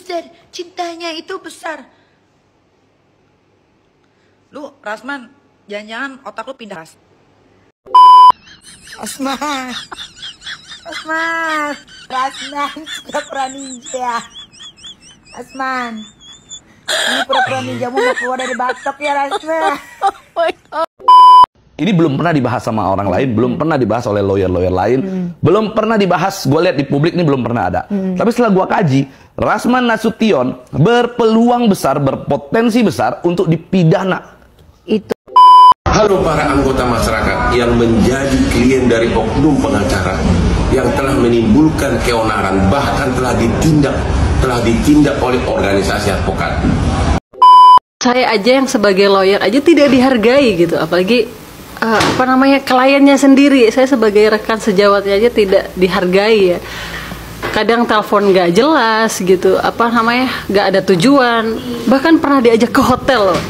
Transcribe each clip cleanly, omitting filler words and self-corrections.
Dan cintanya itu besar. Lu, Rasman, jangan-jangan otak lu pindah. Rasman, pura-pura ninja. Rasman, ini pura-pura ninja mau keluar dari batok ya Rasman. Ini belum pernah dibahas sama orang lain, belum pernah dibahas oleh lawyer-lawyer lain, belum pernah dibahas, gue lihat di publik ini belum pernah ada. Tapi setelah gue kaji, Rasman Nasution berpeluang besar, berpotensi besar untuk dipidana. Itu. Halo para anggota masyarakat yang menjadi klien dari oknum pengacara yang telah menimbulkan keonaran, bahkan telah ditindak oleh organisasi advokat. Saya aja yang sebagai lawyer aja tidak dihargai gitu, apalagi kliennya sendiri. Saya sebagai rekan sejawatnya aja tidak dihargai ya. Kadang telepon nggak jelas gitu, nggak ada tujuan, bahkan pernah diajak ke hotel loh.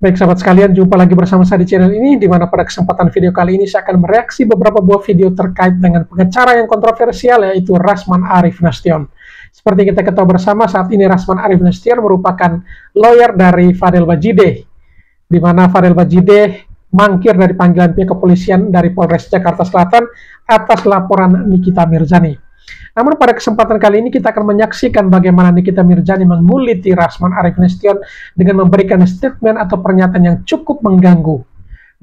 Baik sahabat sekalian, jumpa lagi bersama saya di channel ini, di mana pada kesempatan video kali ini saya akan mereaksi beberapa buah video terkait dengan pengacara yang kontroversial, yaitu Rasman Arif Nasution. Seperti kita ketahui bersama, saat ini Rasman Arif Nasution merupakan lawyer dari Fadel Bajideh, di mana Fadel Bajideh mangkir dari panggilan pihak kepolisian dari Polres Jakarta Selatan atas laporan Nikita Mirzani. Namun pada kesempatan kali ini kita akan menyaksikan bagaimana Nikita Mirzani menguliti Rasman Arif Nasution dengan memberikan statement atau pernyataan yang cukup mengganggu.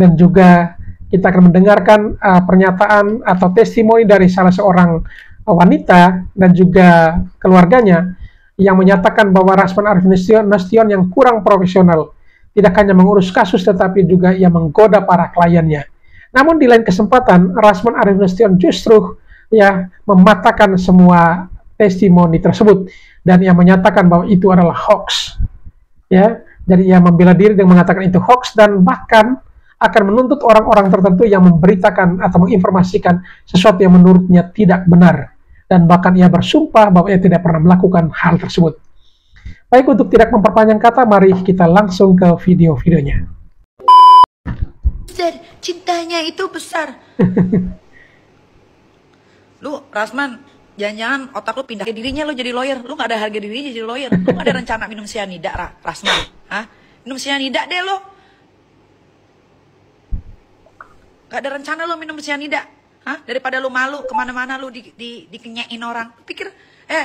Dan juga kita akan mendengarkan pernyataan atau testimoni dari salah seorang wanita dan juga keluarganya yang menyatakan bahwa Rasman Arif Nasution yang kurang profesional, tidak hanya mengurus kasus tetapi juga ia menggoda para kliennya. Namun di lain kesempatan Rasman Arif Nasution justru mematahkan semua testimoni tersebut dan ia menyatakan bahwa itu adalah hoax. Jadi ia membela diri dan mengatakan itu hoax, dan bahkan akan menuntut orang-orang tertentu yang memberitakan atau menginformasikan sesuatu yang menurutnya tidak benar, dan bahkan ia bersumpah bahwa ia tidak pernah melakukan hal tersebut. Baik, untuk tidak memperpanjang kata, mari kita langsung ke video-videonya. Dan cintanya itu besar. Lu, Rasman, jangan-jangan otak lu pindah ke dirinya lu jadi lawyer. Lu gak ada harga dirinya jadi lawyer. Lu gak ada rencana minum cyanida, Rasman. Hah? Minum cyanida deh lu. Gak ada rencana lu minum cyanida. Hah? Daripada lu malu kemana-mana lu dikenyain orang. Pikir,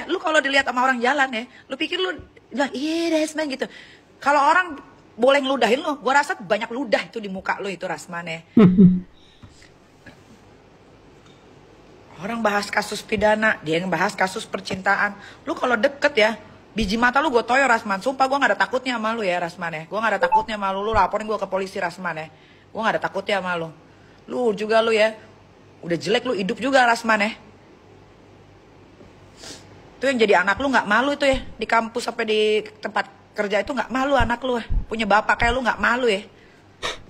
lu kalau dilihat sama orang jalan lu pikir lu bilang, iya Rasman gitu. Kalau orang boleh ngeludahin lu, gua rasa banyak ludah itu di muka lu itu, Rasman ya. Orang bahas kasus pidana, dia yang bahas kasus percintaan. Lu kalau deket ya, biji mata lu gue toyo, Rasman. Sumpah gue gak ada takutnya sama lu ya, Rasman ya. Gue gak ada takutnya sama lu. Lu laporin gue ke polisi, Rasman ya. Gue gak ada takutnya sama lu. Lu juga lu ya, udah jelek lu hidup juga, Rasman ya. Itu yang jadi anak lu gak malu itu ya. Di kampus sampai di tempat kerja itu gak malu anak lu ya. Punya bapak kayak lu gak malu ya.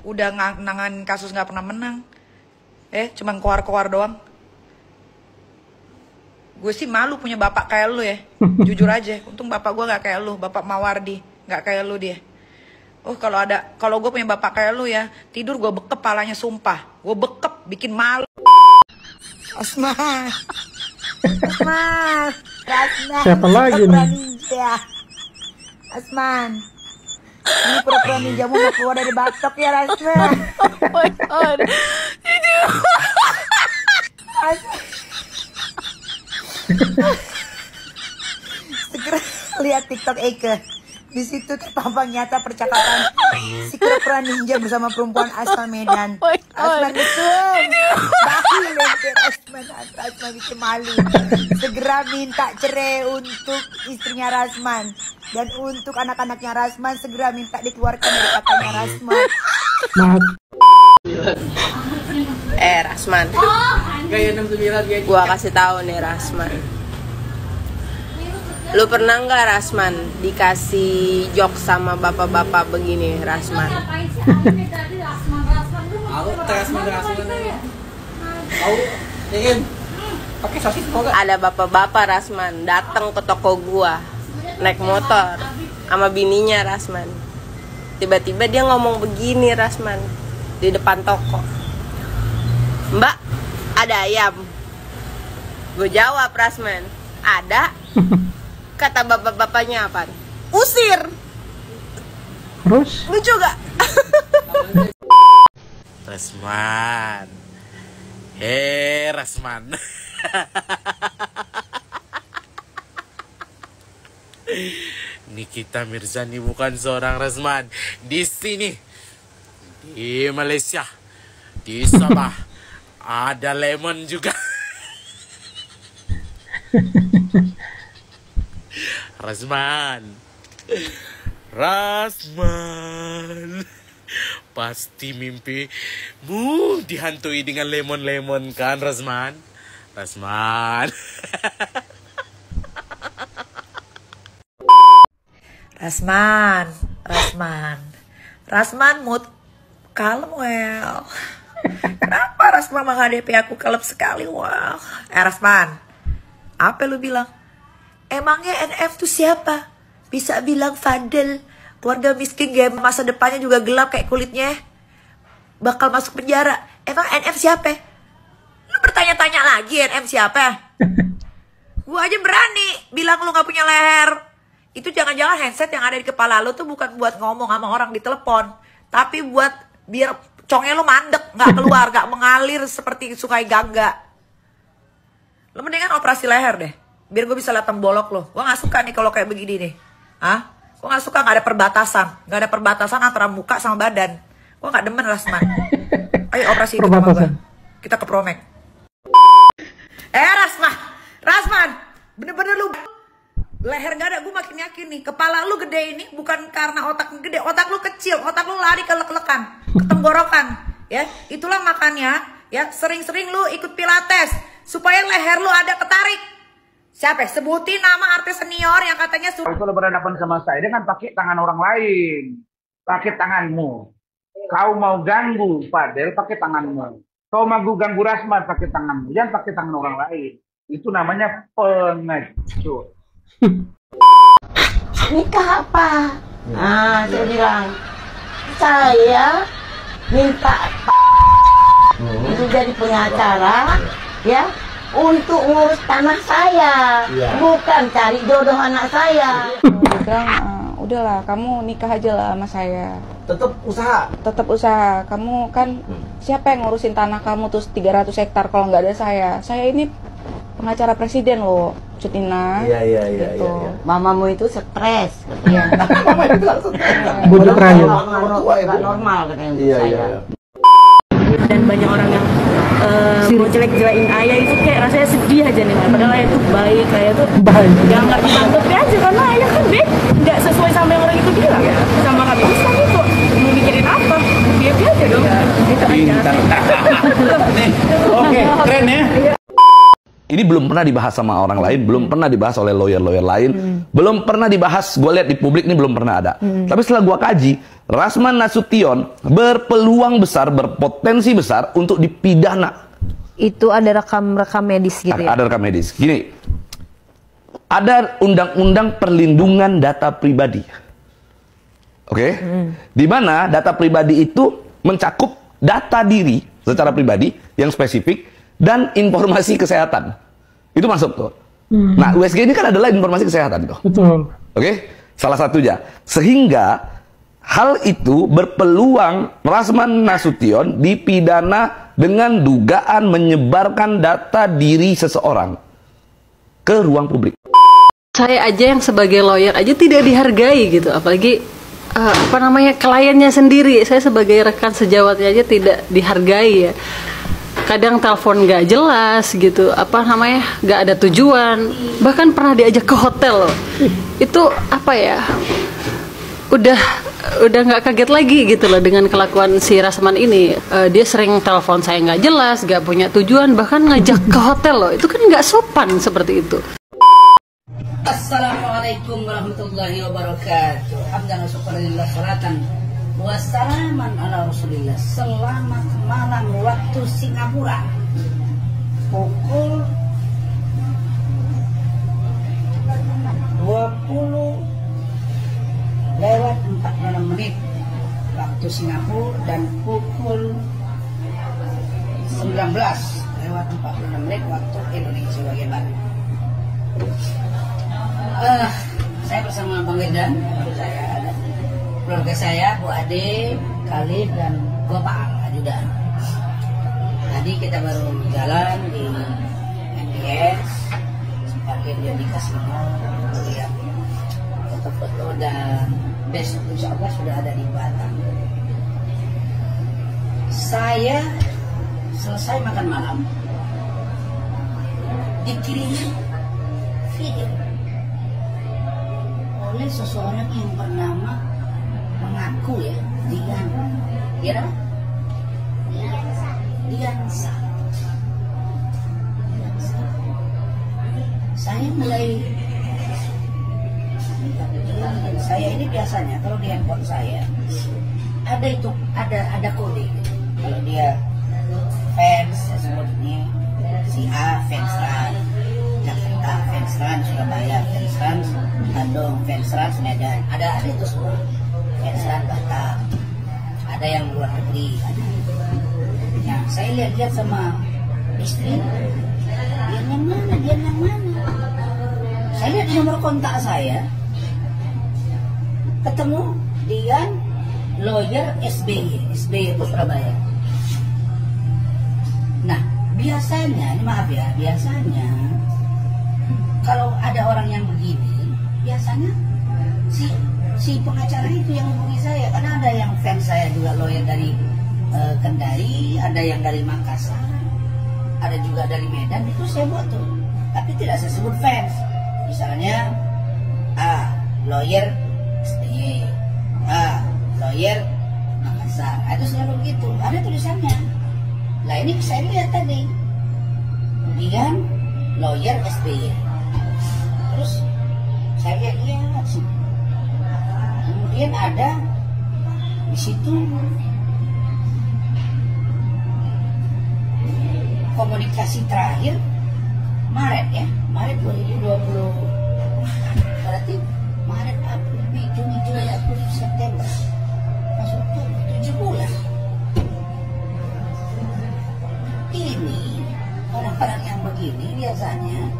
Udah nangan kasus gak pernah menang. Cuma keluar-keluar doang. Gue sih malu punya bapak kayak lu ya. Jujur aja, untung bapak gue gak kayak lu. Bapak Mawardi, gak kayak lu dia. Kalau gue punya bapak kayak lu ya, tidur gue bekep palanya, sumpah. Gue bekep, bikin malu. Rasman, Siapa lagi nih? Rasman, ini pura-pura ninja mau keluar dari batok ya Rasman. Oh my god. Segera lihat TikTok Eke. Di situ terpampang nyata percakapan si pura-pura ninja bersama perempuan asal Medan. Rasman betul. Bahil lempar Rasman bikin malu. Segera minta cerai untuk istrinya Rasman, dan untuk anak-anaknya Rasman segera minta dikeluarkan dari kakaknya Rasman. Rasman, gua kasih tahu nih Rasman, lu pernah nggak Rasman dikasih jok sama bapak-bapak begini, Rasman? Ada bapak-bapak Rasman datang ke toko gua naik motor sama bininya Rasman. Tiba-tiba dia ngomong begini, Rasman, di depan toko. Mbak, ada ayam? Gue jawab, Rasman, ada. Kata bapak-bapaknya apa? Usir. Terus? Lucu gak? Rasman. Rasman. Nikita Mirzani bukan seorang Rasman. Di sini, di Malaysia, di Sabah, ada lemon juga. Rasman. Pasti mimpimu dihantui dengan lemon-lemon kan, Rasman? Rasman mood kalem, well. Kenapa Rasman menghadapi aku kalem sekali, well? Rasman, apa lu bilang? Emangnya NF tuh siapa? Bisa bilang Fadel, keluarga miskin game masa depannya juga gelap kayak kulitnya, bakal masuk penjara. Emang NF siapa? Lu bertanya-tanya lagi NF siapa? Gua aja berani bilang lu gak punya leher. Itu jangan-jangan handset yang ada di kepala lu tuh bukan buat ngomong sama orang di telepon, tapi buat biar congnya lu mandek, gak keluar, gak mengalir seperti Sungai Gangga. Lu mendingan operasi leher deh, biar gue bisa liat tembolok lu. Gue gak suka nih kalau kayak begini nih. Gue gak suka gak ada perbatasan antara muka sama badan. Gue gak demen, Rasman. Ayo operasi itu sama gue. Kita ke Promek. Rasman, bener-bener lu leher gak ada. Gue makin yakin nih, kepala lu gede ini bukan karena otak gede, otak lu kecil, otak lu lari ke lek-lekan, ke tenggorokan, ya. Itulah makanya, ya, sering-sering lu ikut pilates supaya leher lu ada ketarik. Siapa? Sebutin nama artis senior yang katanya kalau berhadapan sama saya, dia kan pakai tangan orang lain, pakai tanganmu. Kau mau ganggu Fadel, pakai tanganmu. Kau mau ganggu Rasman, pakai tanganmu. Jangan pakai tangan orang lain. Itu namanya pengecut. Nikah apa? Saya bilang, saya minta itu jadi pengacara, ya, untuk ngurus tanah saya, bukan cari jodoh anak saya. Udahlah, kamu nikah aja lah sama saya. Tetap usaha. Kamu kan siapa yang ngurusin tanah kamu tuh 300 hektar kalau nggak ada saya? Saya ini pengacara presiden loh, Cutina. Iya. Mamamu itu stres. Iya. Bujuk rayu. Nggak normal katanya saya. Dan banyak orang yang mau jelek-jelekin ayah itu kayak rasanya sedih aja nih, padahal ayah itu baik, ayah itu ya nggak ditanggapi aja karena ayah kan nggak sesuai sama yang orang itu bilang sama kami. Terus kami kok mau mikirin apa, dia aja dong. Oke, keren ya. Ini belum pernah dibahas sama orang lain, belum pernah dibahas oleh lawyer-lawyer lain, belum pernah dibahas, gue lihat di publik ini belum pernah ada. Tapi setelah gue kaji, Rasman Nasution berpeluang besar, berpotensi besar untuk dipidana. Itu ada rekam medis gitu ya? Ada rekam medis. Gini, ada undang-undang perlindungan data pribadi. Oke? Di mana data pribadi itu mencakup data diri secara pribadi yang spesifik dan informasi kesehatan. Itu masuk tuh. Nah, USG ini kan adalah informasi kesehatan tuh. Betul. Oke? Salah satunya. Sehingga hal itu berpeluang Rasman Nasution dipidana dengan dugaan menyebarkan data diri seseorang ke ruang publik. Saya aja yang sebagai lawyer aja tidak dihargai gitu, apalagi kliennya sendiri. Saya sebagai rekan sejawatnya aja tidak dihargai ya. Kadang telepon nggak jelas gitu, nggak ada tujuan, bahkan pernah diajak ke hotel loh. Itu udah nggak kaget lagi gitu loh dengan kelakuan si Rasman ini. Dia sering telepon saya nggak jelas, nggak punya tujuan, bahkan ngajak ke hotel loh. Itu kan nggak sopan seperti itu. Assalamualaikum warahmatullahi wabarakatuh. Hamdan wa syukurillah salatan wassalaman ala rasulillah. Selamat malam waktu Singapura, pukul 20:46. waktu Singapura dan pukul 19:46 waktu Indonesia bagian barat. Saya bersama Bang Irdan, keluarga saya, Bu Ade, Khalid, dan Bapak Ajudan. Tadi kita baru jalan di NBS, sebagai dia di kasino, lihat foto-foto, dan besok insya Allah sudah ada di Batam. Saya selesai makan malam, dikirimi video oleh seseorang yang bernama, mengaku ya, Diansa. Saya mulai, saya ini biasanya kalau di handphone saya ada kode. Kalau dia fans, saya sebutnya si A, Fansran Jakarta, Fansran Surabaya, Fansran Bandung, Fansran Medan, ada itu semua. Fansran Batam, ada yang luar negeri, ada. Nah, saya lihat-lihat sama istri, dia yang mana. Saya lihat di nomor kontak saya, ketemu Dian lawyer SBY itu Surabaya. Nah, biasanya, ini maaf ya, biasanya kalau ada orang yang begini, biasanya si pengacara itu yang hubungi saya, karena ada yang fans saya juga lawyer dari Kendari, ada yang dari Makassar, ada juga dari Medan, itu saya buat tuh, tapi tidak saya sebut fans. Misalnya lawyer SBY, lawyer Makassar, itu selalu begitu, ada tulisannya. Nah ini saya lihat tadi, kemudian lawyer SBY, terus saya lihat sih, kemudian ada di situ komunikasi terakhir Maret 2020, berarti Maret, April, Mei, Juni, Juli, Agustus, September, masuk 7 bulan. Ini orang-orang yang begini biasanya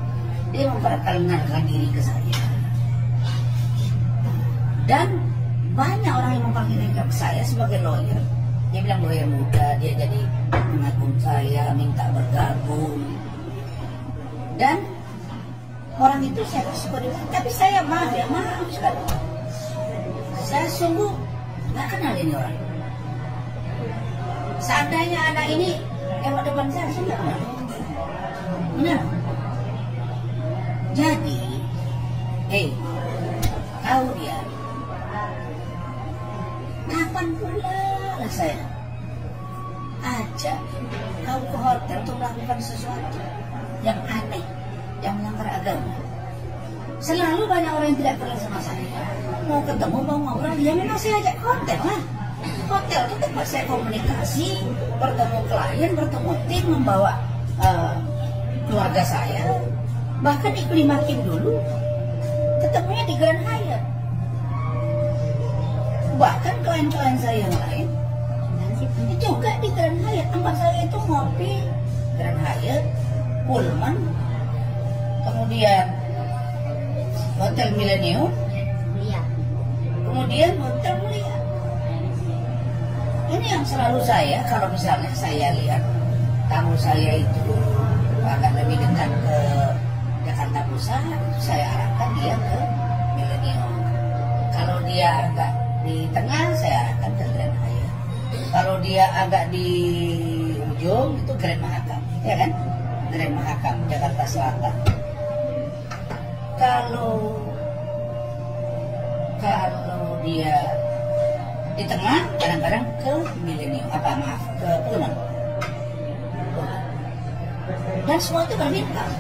dia memperkenalkan diri ke saya, dan banyak orang yang memperkenalkan ke saya sebagai lawyer. Dia bilang lawyer muda, dia jadi mengagum saya, minta bergabung, dan orang itu saya seperti, tapi saya maaf sekali, saya sungguh nggak kenal ini orang. Seandainya anak ini lewat depan saya nggak kenal. Benar. Jadi, tahu dia, kapan pula saya ajak kau ke hotel untuk melakukan sesuatu yang aneh, yang melanggar agama. Selalu banyak orang yang tidak kenal sama saya, mau ketemu, mau ngobrol, ya memang saya ajak ke hotel lah. Hotel itu tempat saya komunikasi, bertemu klien, bertemu tim, membawa keluarga saya, bahkan Iklim Hakim dulu ketemunya di Grand Hyatt. Bahkan klien-klien saya yang lain juga di Grand Hyatt. Tempat saya itu ngopi Grand Hyatt, Pullman, kemudian Hotel Millennium, kemudian Hotel Mulia. Ini yang selalu saya, kalau misalnya saya lihat tamu saya itu agak lebih dekat ke Jakarta Pusat, saya arahkan dia ke Millennium. Kalau dia agak di tengah, saya arahkan ke Grand Hyatt. Kalau dia agak di ujung, itu Grand Mahakam, ya kan? Grand Mahakam, Jakarta Selatan. Kalau dia di tengah, kadang-kadang ke Millennium, ke Pullman. Dan semua itu berbintang.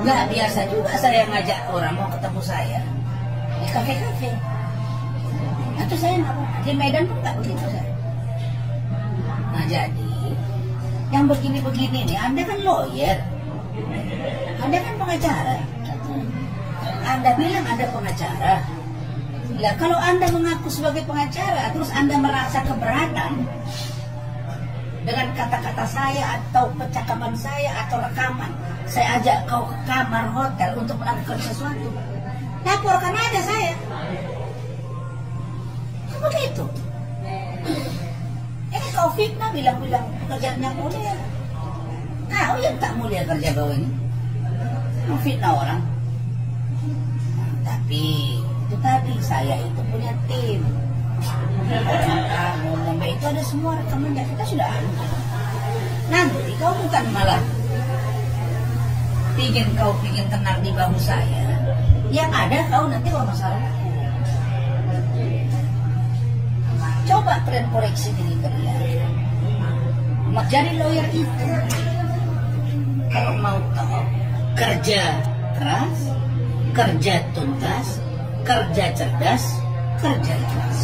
Nggak biasa juga saya ngajak orang mau ketemu saya di kafe-kafe. Itu saya nggak mau. Di Medan pun nggak begitu saya. Nah jadi, yang begini-begini nih, Anda kan lawyer, Anda kan pengacara, Anda bilang Anda pengacara, Lah kalau Anda mengaku sebagai pengacara, terus Anda merasa keberatan dengan kata-kata saya atau percakapan saya atau rekaman, saya ajak kau ke kamar hotel untuk melakukan sesuatu, laporkan aja saya. Begitu. Ini kau fitnah bilang-bilang pekerjaan yang mulia. Kau yang tak mulia kerja kau ini, fitnah orang. Tapi itu tadi, saya itu punya tim. Ngomong itu ada semua rekamannya, kita sudah ada. Nanti kau bukan malah pingin tenang di bahu saya, yang ada kau nanti bermasalah. Coba kalian koreksi diri kalian. Jadi lawyer itu kalau mau tahu, kerja keras, kerja tuntas, kerja cerdas, kerja ikhlas.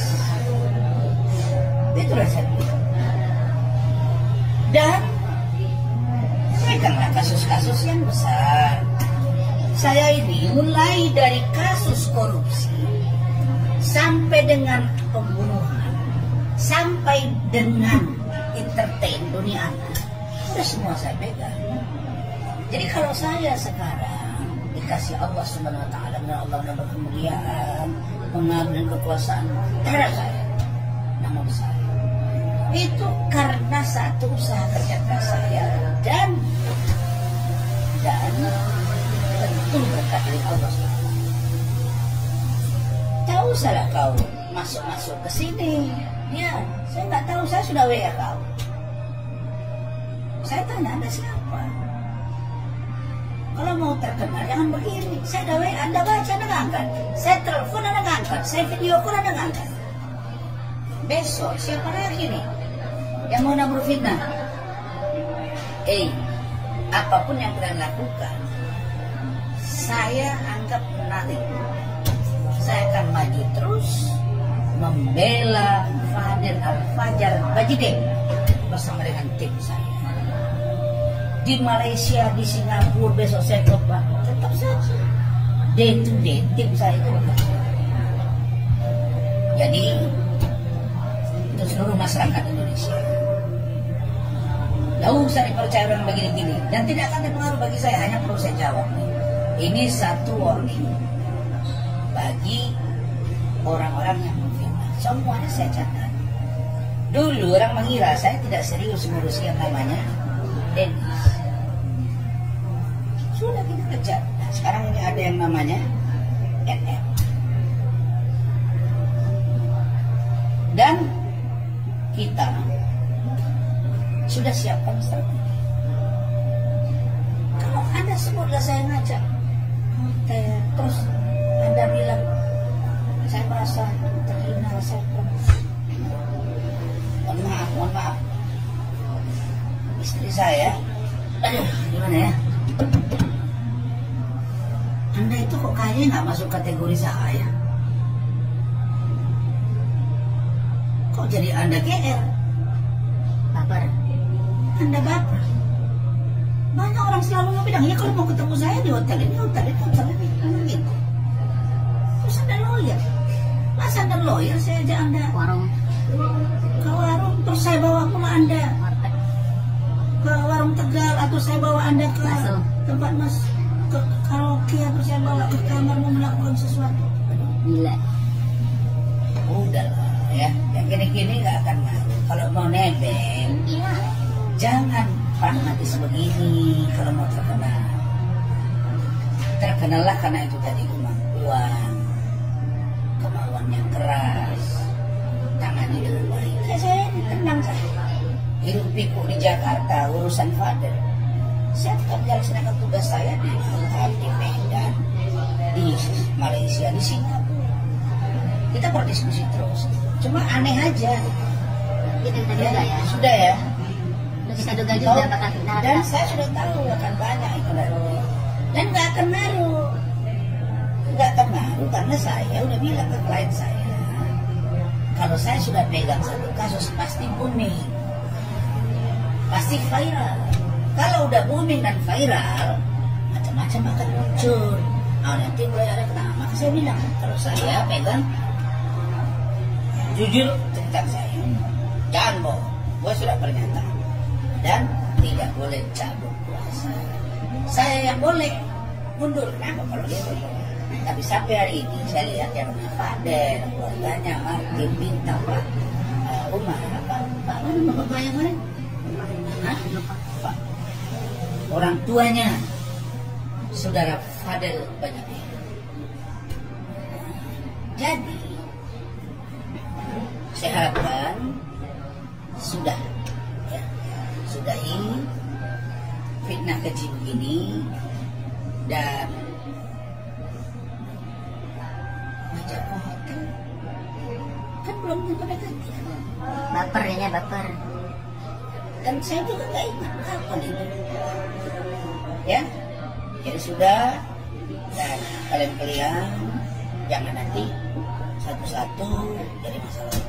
Itu resepnya. Dan karena kasus-kasus yang besar, saya ini mulai dari kasus korupsi sampai dengan pembunuhan, sampai dengan entertain dunia anak, itu semua saya pegang. Jadi kalau saya sekarang dikasih Allah Subhanahu Wa Taala dan Allah dapat kemuliaan, pengaruh dan kekuasaan terhadap saya, nama besar, itu karena satu usaha kerja keras saya dan tentu berkat dari Allah Subhanahu. Tahu salah kau masuk ke sini, ya saya nggak tahu, saya sudah WA kau. Saya tanya Anda siapa? Kalau mau terkenal jangan begini. Saya ada WA, Anda baca, Anda nggak angkat. Saya telepon, Anda nggak angkat. Saya video call, Anda nggak angkat. Besok siapa lagi nih yang mau nabur fitnah? Apapun yang kalian lakukan, saya anggap menarik. Saya akan maju terus membela Fadil Al-Fajar Bajideng bersama dengan tim saya. Di Malaysia, di Singapura, besok saya coba tetap saja day to day tim saya itu bekerja. Jadi untuk seluruh masyarakat Indonesia, tidak usah dipercaya orang begini-gini dan tidak akan berpengaruh bagi saya. Hanya perlu saya jawab, ini satu warning bagi orang-orang yang memfitnah. Semuanya saya catat. Dulu orang mengira saya tidak serius ngurus yang namanya Dennis. Sudah kita kejar. Nah, sekarang ini ada yang namanya NM. Dan kita sudah siapkan strategi. Kalau Anda sebutlah saya ngajak hotel, terus Anda bilang saya merasa terhina, saya mohon maaf. Istri saya, gimana ya? Anda itu kok kayaknya nggak masuk kategori saya? Kok jadi Anda GR? Baper. Anda baper. Banyak orang selalu bilang, ya kalau mau ketemu saya di hotel ini, hotel ini, gitu. Terus Anda lawyer. Masa Anda lawyer, saya ajak Anda ke warung, terus saya bawa pula Anda ke warung Tegal, atau saya bawa Anda ke tempat ke karaoke, atau saya bawa ke kamar mau melakukan sesuatu. Gila. Udahlah ya, yang gini-gini gak akan ngaruh. Kalau mau nebeng, jangan pragmatis begini. Kalau mau terkenallah karena itu tadi kemauan yang keras, tangani dengan baik. Saya ini tenang saja. Hidup pikuk di Jakarta, urusan Fadil. Saya tetap melaksanakan tugas saya di Wuhan, di Medan, di Malaysia, di Singapura. Kita berdiskusi terus. Cuma aneh aja. Ya, sudah ya. Kita duga juga bakal final. Dan saya sudah tahu akan banyak itu lalu. Dan nggak akan ngaruh. Nggak akan ngaruh karena saya udah bilang ke klien saya, kalau saya sudah pegang satu kasus pasti booming, pasti viral. Kalau udah booming dan viral, macam-macam akan muncul. Nanti mulai ada kenapa? Maka saya bilang, kalau saya pegang jujur tentang saya. Jangan bohong. Gue sudah pernyataan. Dan tidak boleh cabut kuasa. Saya yang boleh mundur. Kenapa kalau dia boleh? Tapi sampai hari ini saya lihat yang Fadel, keluarganya, Martin, Bintang, Pak Umar, Pak mana bapak yang mana? Pak. Orang tuanya, saudara Fadel banyak. Jadi, saya harapkan sudah, ya, sudahi fitnah keji begini dan ngajak ke hotel kan belum tentu ganti. Baper ya, baper. Dan saya juga nggak ingat kapan itu. Ya, jadi sudah. Dan kalian jangan nanti satu-satu jadi masalah.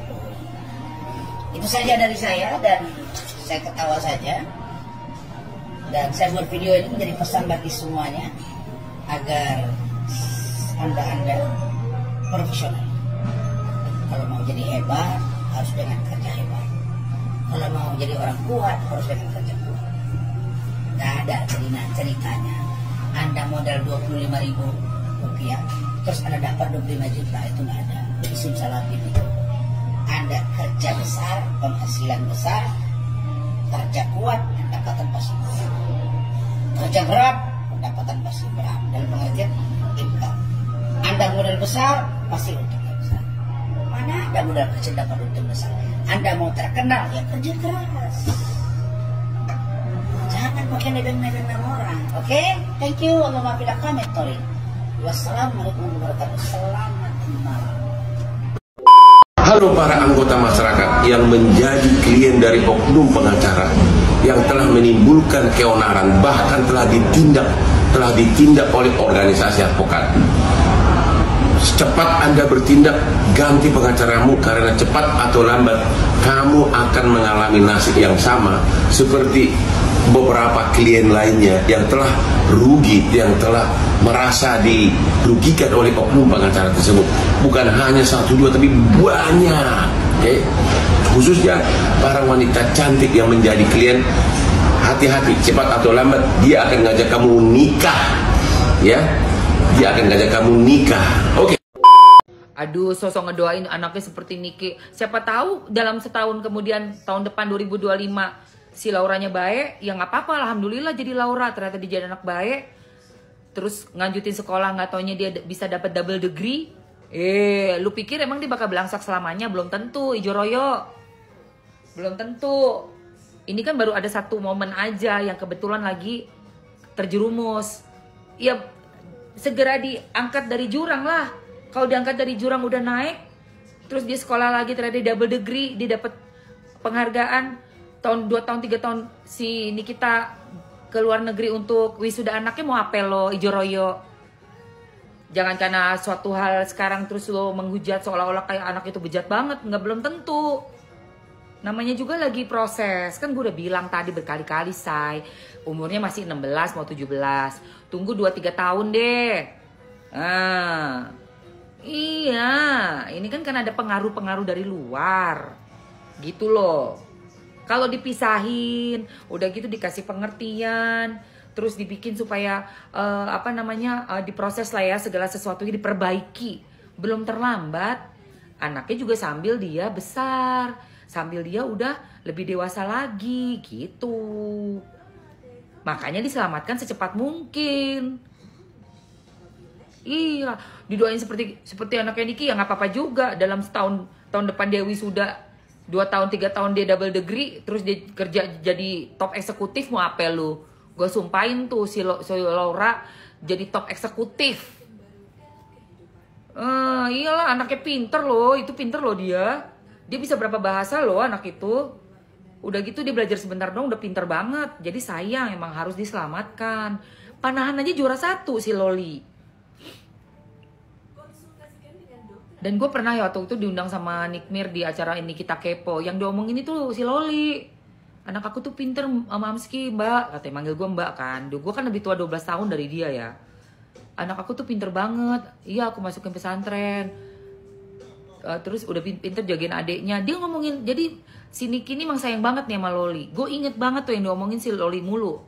Itu saja dari saya dan saya ketawa saja. Dan saya buat video ini menjadi pesan bagi semuanya agar anda profesional. Kalau mau jadi hebat harus dengan kerja hebat. Kalau mau jadi orang kuat harus dengan kerja kuat. Gak ada ceritanya Anda modal 25.000 rupiah terus Anda dapat 25 juta, itu gak ada. Jadi simsalabim itu. Anda kerja besar, penghasilan besar, kerja kuat, pendapatan pasti kuat. Kerja berat, pendapatan pasti berat. Dalam pengertian income. Anda modal besar, pasti untungnya besar. Mana ada modal kecil dapat untung besar? Anda mau terkenal, ya kerja keras. Jangan pakai nebeng-nebeng nama orang. Oke? Thank you. Allahumma bila komentori. Wassalamualaikum warahmatullahi wabarakatuh. Selamat malam. Halo para anggota masyarakat yang menjadi klien dari oknum pengacara yang telah menimbulkan keonaran, bahkan telah ditindak oleh organisasi advokat. Secepat Anda bertindak, ganti pengacaramu, karena cepat atau lambat kamu akan mengalami nasib yang sama seperti beberapa klien lainnya yang telah rugi, yang telah merasa dirugikan oleh oknum pengacara tersebut. Bukan hanya 1-2 tapi banyak. Okay? Khususnya para wanita cantik yang menjadi klien, hati-hati, cepat atau lambat dia akan ngajak kamu nikah. Ya, dia akan ngajak kamu nikah. Oke. Aduh, sosok ngedoain anaknya seperti Niki. Siapa tahu dalam setahun kemudian tahun depan 2025 si Lauranya baik, ya nggak apa-apa. Alhamdulillah jadi Laura, ternyata dia jadi anak baik. Terus nganjutin sekolah, nggak taunya dia bisa dapat double degree. Lu pikir emang dia bakal belangsak selamanya? Belum tentu, Ijo Royo. Belum tentu. Ini kan baru ada satu momen aja yang kebetulan lagi terjerumus. Ya segera diangkat dari jurang lah. Kalau diangkat dari jurang udah naik, terus dia sekolah lagi, ternyata dia double degree, dia dapat penghargaan tahun 2 tahun 3 tahun si Nikita ke luar negeri untuk wisuda anaknya. Mau apel lo Ijo Royo. Jangan karena suatu hal sekarang terus lo menghujat seolah-olah kayak anak itu bejat banget. Nggak, belum tentu. Namanya juga lagi proses. Kan gue udah bilang tadi berkali-kali, say. Umurnya masih 16 mau 17. Tunggu 2-3 tahun deh. Iya, ini kan ada pengaruh-pengaruh dari luar. Gitu loh. Kalau dipisahin, udah gitu dikasih pengertian, terus dibikin supaya diproses lah ya, segala sesuatunya diperbaiki. Belum terlambat. Anaknya juga sambil dia besar, sambil dia udah lebih dewasa lagi gitu. Makanya diselamatkan secepat mungkin. Iya, didoain seperti anaknya Niki ya nggak apa-apa juga. Dalam tahun depan dia wisuda, 2 tahun 3 tahun dia double degree, terus dia kerja jadi top eksekutif, mau apel lu. Gue sumpahin tuh si Laura jadi top eksekutif. Iyalah, anaknya pinter loh, itu pinter loh dia. Dia bisa berapa bahasa loh anak itu. Udah gitu dia belajar sebentar dong udah pinter banget. Jadi sayang, emang harus diselamatkan. Panahan aja juara 1 si Loli. Dan gue pernah ya waktu itu diundang sama Nikmir di acara ini Kita Kepo. Yang diomongin itu si Loli. Anak aku tuh pinter, Mamski, Mbak. Katanya manggil gue Mbak kan. Gue kan lebih tua 12 tahun dari dia ya. Anak aku tuh pinter banget. Iya, aku masukin pesantren. terus udah pinter jagain adeknya. Dia ngomongin, jadi si Niki ini emang sayang banget nih sama Loli. Gue inget banget tuh yang diomongin si Loli mulu.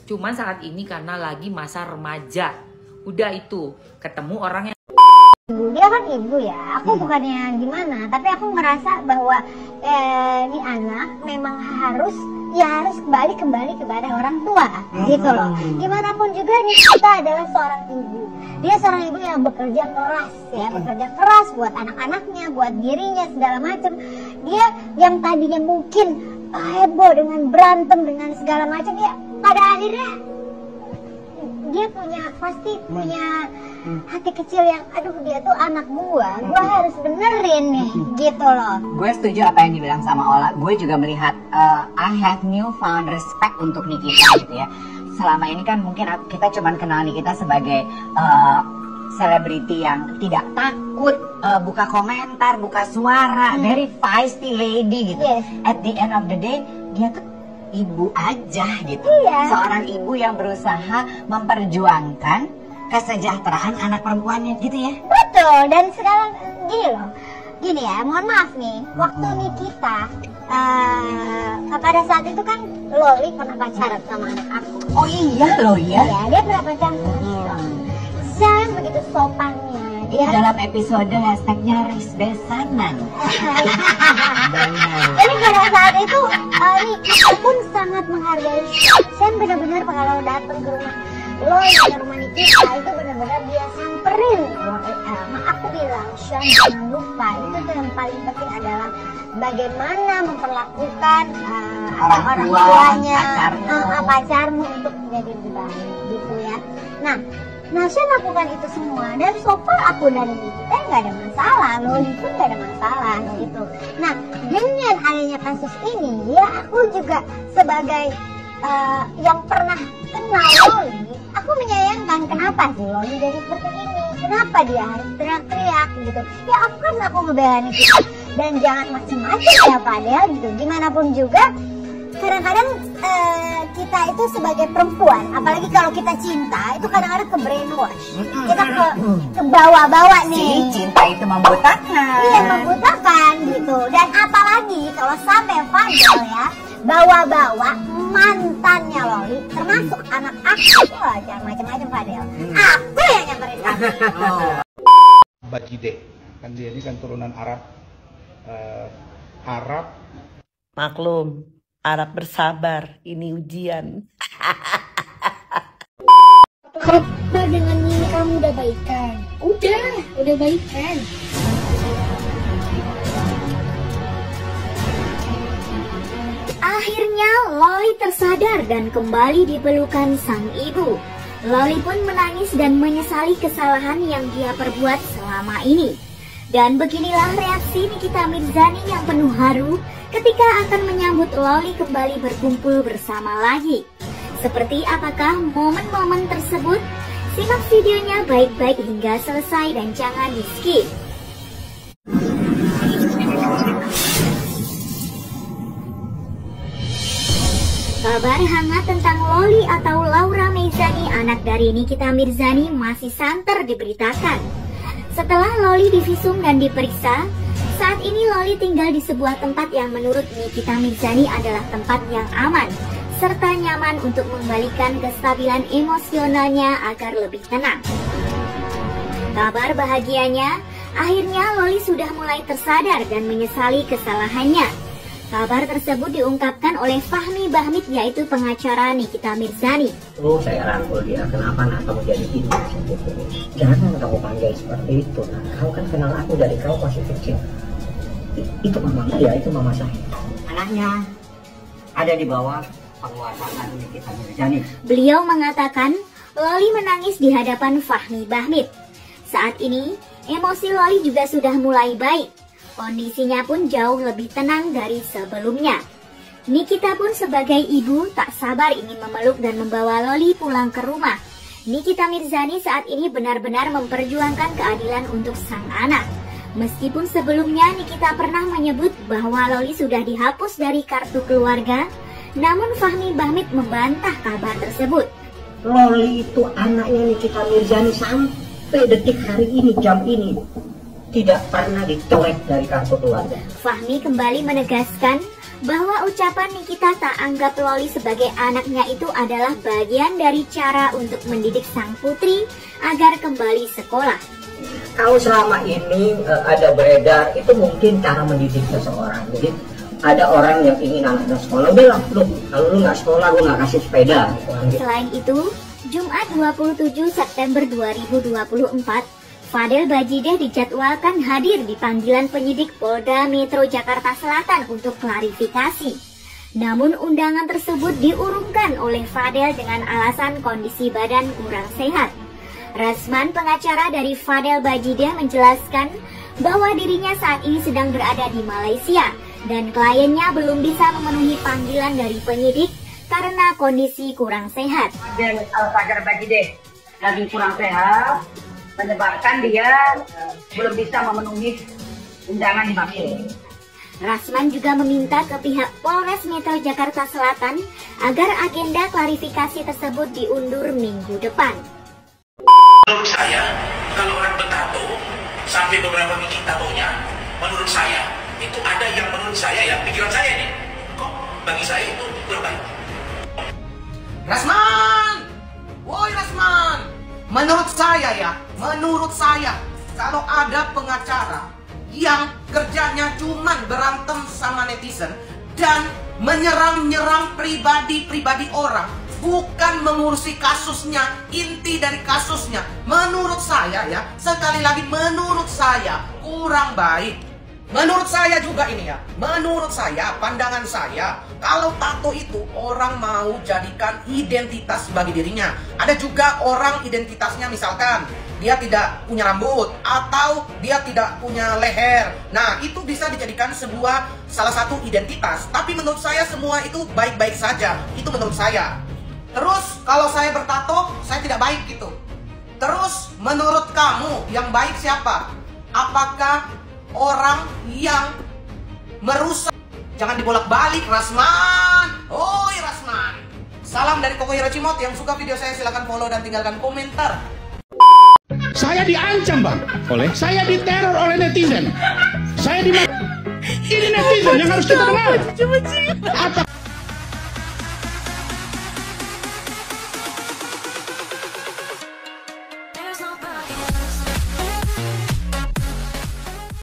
Cuman saat ini karena lagi masa remaja, udah itu ketemu orang yang dia kan ibu ya, aku bukannya gimana, tapi aku merasa bahwa ini anak memang harus kembali kepada orang tua, gitu loh. Gimana pun juga nih, kita adalah seorang ibu. Dia seorang ibu yang bekerja keras ya, bekerja keras buat anak-anaknya, buat dirinya segala macam. Dia yang tadinya mungkin heboh dengan berantem dengan segala macam, ya pada akhirnya dia pasti punya hati kecil yang aduh dia tuh anak gua harus benerin nih, gitu loh. Gue setuju apa yang dibilang sama Ola. Gue juga melihat I have newfound respect untuk Nikita gitu ya. Selama ini kan mungkin kita cuman kenal Nikita sebagai selebriti yang tidak takut buka komentar, buka suara, very feisty lady gitu. At the end of the day dia tuh ibu aja gitu. Seorang ibu yang berusaha memperjuangkan kesejahteraan anak perempuannya gitu ya. Betul. Dan sekarang gini ya, mohon maaf nih, waktu Nikita pada saat itu kan Loli pernah pacaran sama anak aku. Oh iya loh ya. Iya, dia pernah pacaran sama Sang begitu sopannya. Dia dalam episode hashtagnya Risbesanan. Jadi pada saat itu Nikita pun sangat menghargai Sam, benar-benar kalau datang ke rumah Loli ke rumah Nikita itu benar-benar dia samperin. Aku bilang, Sam jangan lupa, itu tuh yang paling penting adalah bagaimana memperlakukan orang tuanya, pacarmu untuk menjadi lebih baik gitu ya. Nah, saya lakukan itu semua dan so far aku dan Nikita nggak ada masalah, Loli pun nggak ada masalah gitu. Nah, dengan adanya kasus ini ya aku juga sebagai yang pernah kenal Loli, aku menyayangkan kenapa sih Loli jadi seperti ini, kenapa dia harus teriak-teriak gitu. Ya of course aku ngebela Nikita dan jangan macam-macam ya Padel gitu. Gimana pun juga kadang-kadang kita itu sebagai perempuan, apalagi kalau kita cinta itu kadang-kadang ke brainwash, kita ke bawa-bawa nih. Cinta itu membutakan. Iya, membutakan gitu. Dan apalagi kalau sampai Fadel ya bawa-bawa mantannya Loli, termasuk anak aku, wah jangan macam-macam Fadel. Aku yang nyamperin kamu. Bajide, kan dia ini kan turunan Arab. Maklum, Arab bersabar, ini ujian. Apa dengan ini kamu udah baikan? Udah baikan. Akhirnya Loli tersadar dan kembali dipelukan sang ibu. Loli pun menangis dan menyesali kesalahan yang dia perbuat selama ini. Dan beginilah reaksi Nikita Mirzani yang penuh haru ketika akan menyambut Loli kembali berkumpul bersama lagi. Seperti apakah momen-momen tersebut? Simak videonya baik-baik hingga selesai dan jangan di-skip. Kabar hangat tentang Loli atau Laura Meizani, anak dari Nikita Mirzani, masih santer diberitakan. Setelah Loli divisum dan diperiksa, saat ini Loli tinggal di sebuah tempat yang menurut Nikita Mirzani adalah tempat yang aman, serta nyaman untuk mengembalikan kestabilan emosionalnya agar lebih tenang. Kabar bahagianya, akhirnya Loli sudah mulai tersadar dan menyesali kesalahannya. Kabar tersebut diungkapkan oleh Fahmi Bahmit, yaitu pengacara Nikita Mirzani. Saya rangkul dia, kenapa nak kamu jadi ini? Jangan kamu panggil seperti itu. Nah, kau kan kenal aku dari kau masih kecil. Itu mama dia, itu mama saya. Anaknya ada di bawah penguasaan Nikita Mirzani. Beliau mengatakan Loli menangis di hadapan Fahmi Bahmit. Saat ini emosi Loli juga sudah mulai baik. Kondisinya pun jauh lebih tenang dari sebelumnya. Nikita pun sebagai ibu tak sabar ingin memeluk dan membawa Loli pulang ke rumah. Nikita Mirzani saat ini benar-benar memperjuangkan keadilan untuk sang anak. Meskipun sebelumnya Nikita pernah menyebut bahwa Loli sudah dihapus dari kartu keluarga, namun Fahmi Bahmit membantah kabar tersebut. Loli itu anaknya Nikita Mirzani sampai detik hari ini, jam ini. tidak pernah dicoret dari kartu keluarga. Fahmi kembali menegaskan bahwa ucapan Nikita tak anggap Loli sebagai anaknya itu adalah bagian dari cara untuk mendidik sang putri agar kembali sekolah. Kalau selama ini ada beredar, itu mungkin cara mendidik seseorang. Jadi ada orang yang ingin anaknya sekolah, udahlah lu, kalau lu nggak sekolah gue nggak kasih sepeda. Selain itu, Jumat 27 September 2024, Fadel Bajideh dijadwalkan hadir di panggilan penyidik Polda Metro Jakarta Selatan untuk klarifikasi. Namun undangan tersebut diurungkan oleh Fadel dengan alasan kondisi badan kurang sehat. Rasman, pengacara dari Fadel Bajideh, menjelaskan bahwa dirinya saat ini sedang berada di Malaysia dan kliennya belum bisa memenuhi panggilan dari penyidik karena kondisi kurang sehat. Fadel Bajideh lagi kurang sehat, menyebabkan dia belum bisa memenuhi undangan dimaksud. Rasman juga meminta ke pihak Polres Metro Jakarta Selatan agar agenda klarifikasi tersebut diundur minggu depan. Menurut saya, kalau orang bertato sampai beberapa gigi tatonya, menurut saya itu ada yang menurut saya ya, pikiran saya nih, kok bagi saya itu kurang baik. Rasman, woi Rasman, menurut saya kalau ada pengacara yang kerjanya cuman berantem sama netizen dan menyerang-nyerang pribadi orang, bukan mengurusi kasusnya, inti dari kasusnya, menurut saya ya, sekali lagi menurut saya kurang baik. Menurut saya juga ini ya, menurut saya, pandangan saya, kalau tato itu orang mau jadikan identitas bagi dirinya. Ada juga orang identitasnya misalkan dia tidak punya rambut atau dia tidak punya leher. Nah, itu bisa dijadikan salah satu identitas. Tapi menurut saya semua itu baik-baik saja. Itu menurut saya. Terus kalau saya bertato, saya tidak baik gitu. Terus menurut kamu yang baik siapa? Apakah orang yang merusak? Jangan dibolak-balik, Rasman. Oi Rasman. Salam dari Koko Hirocimot. Yang suka video saya silahkan follow dan tinggalkan komentar. Saya diancam bang, saya diteror oleh netizen. Ini netizen yang harus kita kenal. Apa